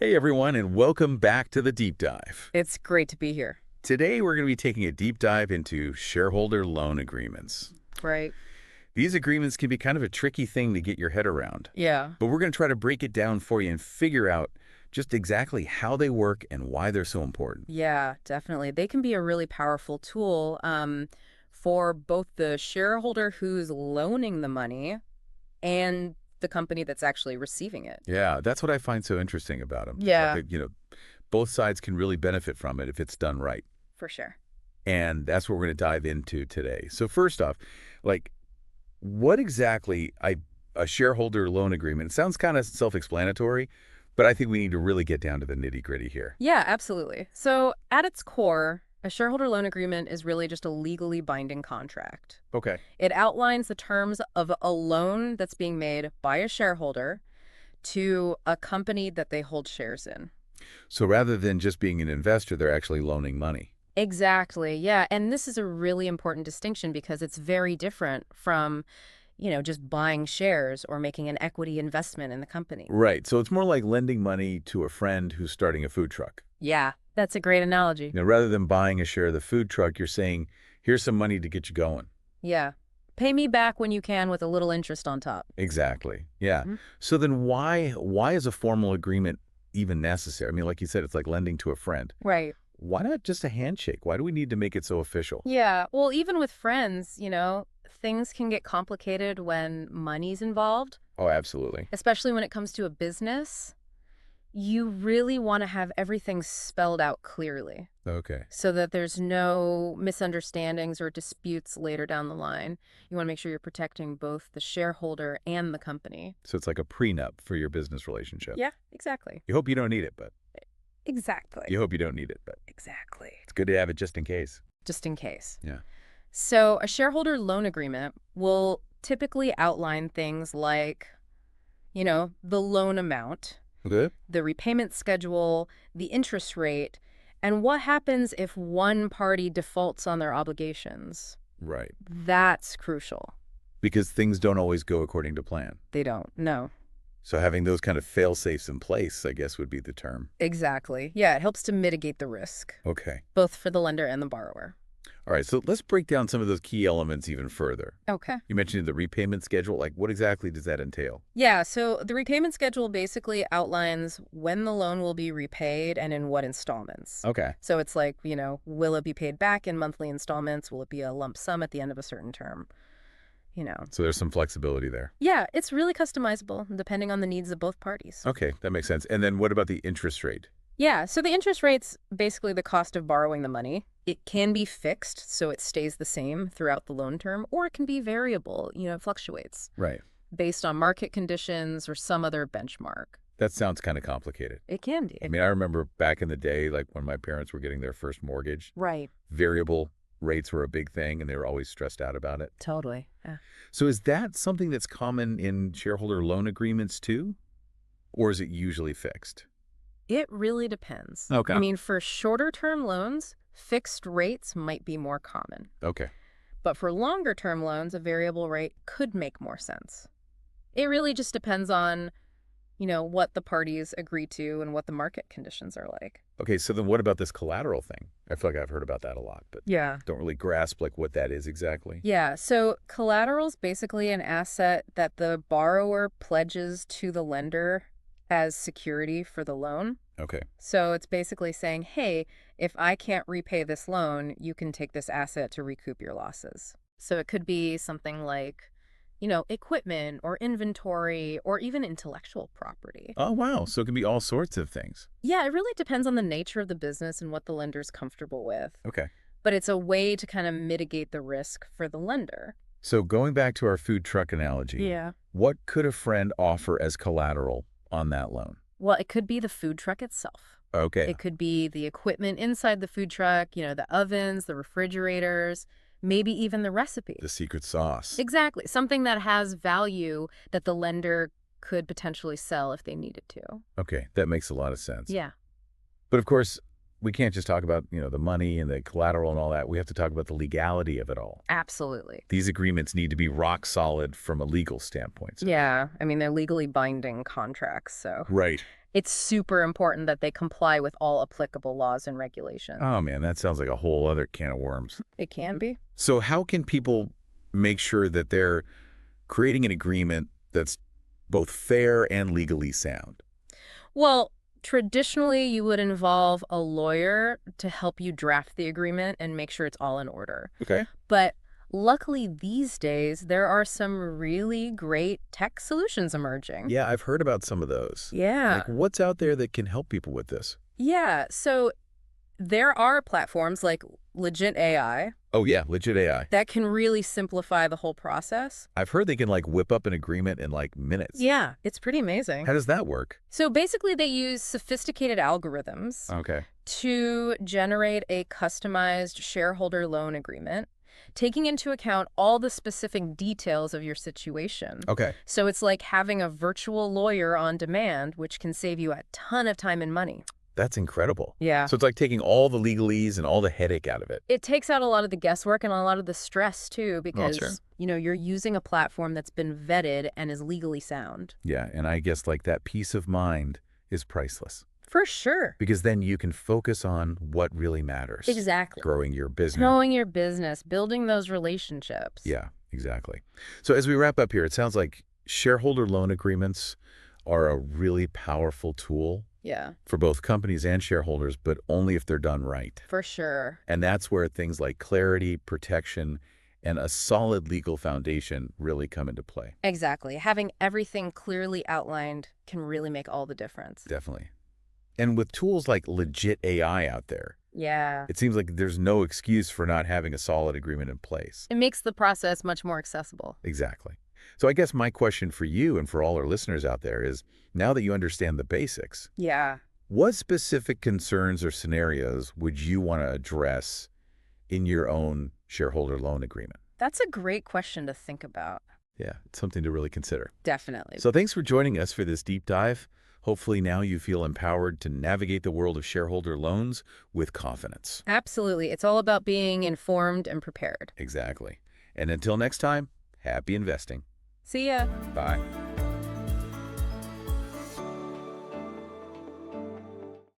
Hey everyone, and welcome back to the deep dive. It's great to be here. Today we're going to be taking a deep dive into shareholder loan agreements. Right. These agreements can be kind of a tricky thing to get your head around, Yeah. but we're going to try to break it down for you and figure out just exactly how they work and why they're so important. Yeah, definitely. They can be a really powerful tool for both the shareholder who's loaning the money and the company that's actually receiving it. Yeah, that's what I find so interesting about them. Yeah, Both sides can really benefit from it if it's done right. for sure. And that's what we're going to dive into today. So first off, like what exactly a shareholder loan agreement? It sounds kind of self-explanatory, but I think we need to really get down to the nitty-gritty here. Yeah, absolutely. So at its core, a shareholder loan agreement is really just a legally binding contract. Okay. It outlines the terms of a loan that's being made by a shareholder to a company that they hold shares in. So rather than just being an investor, they're actually loaning money. Exactly. Yeah. And this is a really important distinction because it's very different from, just buying shares or making an equity investment in the company. Right. So it's more like lending money to a friend who's starting a food truck. Yeah, that's a great analogy. Rather than buying a share of the food truck, you're saying, here's some money to get you going. Yeah. Pay me back when you can with a little interest on top. Exactly. Yeah. Mhm. So then why is a formal agreement even necessary? I mean, like you said, it's like lending to a friend. Right. Why not just a handshake? Why do we need to make it so official? Yeah. Well, even with friends, things can get complicated when money's involved, Oh, absolutely. especially when it comes to a business. You really want to have everything spelled out clearly, Okay. so that there's no misunderstandings or disputes later down the line. You want to make sure you're protecting both the shareholder and the company. So it's like a prenup for your business relationship. Yeah, exactly. You hope you don't need it, but Exactly. you hope you don't need it, but Exactly. it's good to have it just in case. Just in case. Yeah. So a shareholder loan agreement will typically outline things like, the loan amount, Okay. the repayment schedule, the interest rate, and what happens if one party defaults on their obligations. Right. That's crucial. Because things don't always go according to plan. They don't. No. So having those kind of fail-safes in place, I guess, would be the term. Exactly. Yeah, it helps to mitigate the risk, Okay. both for the lender and the borrower. All right. So let's break down some of those key elements even further. Okay. You mentioned the repayment schedule. Like, what exactly does that entail? Yeah, so the repayment schedule basically outlines when the loan will be repaid and in what installments. Okay. So it's like, will it be paid back in monthly installments? Will it be a lump sum at the end of a certain term? So there's some flexibility there. Yeah, it's really customizable depending on the needs of both parties. Okay. That makes sense. And then what about the interest rate? Yeah, so the interest rate's basically the cost of borrowing the money. It can be fixed, so it stays the same throughout the loan term, or it can be variable, it fluctuates Right. based on market conditions or some other benchmark. That sounds kind of complicated. It can be. I mean, I remember back in the day, like when my parents were getting their first mortgage, Right. variable rates were a big thing and they were always stressed out about it. Totally. Yeah. So is that something that's common in shareholder loan agreements too? Or is it usually fixed? It really depends. Okay. I mean, for shorter term loans, fixed rates might be more common. Okay. But for longer term loans, a variable rate could make more sense. It really just depends on, what the parties agree to and what the market conditions are like. Okay, so then what about this collateral thing? I feel like I've heard about that a lot, but Yeah. don't really grasp like what that is exactly. Yeah, so collateral is basically an asset that the borrower pledges to the lender as security for the loan. Okay. So it's basically saying, hey, if I can't repay this loan, you can take this asset to recoup your losses. So it could be something like, equipment or inventory or even intellectual property. Oh, wow. So it can be all sorts of things. Yeah, it really depends on the nature of the business and what the lender's comfortable with. Okay. But it's a way to kind of mitigate the risk for the lender. So going back to our food truck analogy, Yeah. what could a friend offer as collateral on that loan? Well, it could be the food truck itself. Okay. It could be the equipment inside the food truck, the ovens, the refrigerators, maybe even the recipe. The secret sauce. Exactly. Something that has value that the lender could potentially sell if they needed to. Okay, that makes a lot of sense. Yeah. But of course, we can't just talk about, the money and the collateral and all that. We have to talk about the legality of it all. Absolutely. These agreements need to be rock solid from a legal standpoint. Yeah. I mean, they're legally binding contracts, so. Right. It's super important that they comply with all applicable laws and regulations. Oh man, that sounds like a whole other can of worms. It can be. So how can people make sure that they're creating an agreement that's both fair and legally sound? Well, traditionally, you would involve a lawyer to help you draft the agreement and make sure it's all in order. Okay. But luckily, these days, there are some really great tech solutions emerging. Yeah, I've heard about some of those. Yeah. Like, what's out there that can help people with this? Yeah. So there are platforms like Legitt AI Oh yeah, Legit AI. that can really simplify the whole process. I've heard they can like whip up an agreement in like minutes. Yeah, it's pretty amazing. How does that work? So basically, they use sophisticated algorithms Okay. to generate a customized shareholder loan agreement, taking into account all the specific details of your situation. Okay. So it's like having a virtual lawyer on demand, which can save you a ton of time and money. That's incredible. Yeah. So it's like taking all the legalese and all the headache out of it. It takes out a lot of the guesswork and a lot of the stress, too, Well, sure. because, you're using a platform that's been vetted and is legally sound. Yeah, and I guess like that peace of mind is priceless For sure. because then you can focus on what really matters. Exactly. Growing your business. Growing your business, building those relationships. Yeah, exactly. So as we wrap up here, it sounds like shareholder loan agreements are a really powerful tool Yeah, for both companies and shareholders, but only if they're done right. for sure. And that's where things like clarity, protection, and a solid legal foundation really come into play. Exactly. Having everything clearly outlined can really make all the difference. Definitely. And with tools like Legit AI out there, Yeah. it seems like there's no excuse for not having a solid agreement in place. It makes the process much more accessible. Exactly. So I guess my question for you and for all our listeners out there is, now that you understand the basics, Yeah. what specific concerns or scenarios would you want to address in your own shareholder loan agreement? That's a great question to think about. Yeah, it's something to really consider. Definitely. So thanks for joining us for this deep dive. Hopefully now you feel empowered to navigate the world of shareholder loans with confidence. Absolutely. It's all about being informed and prepared. Exactly. And until next time, happy investing. See ya. Bye.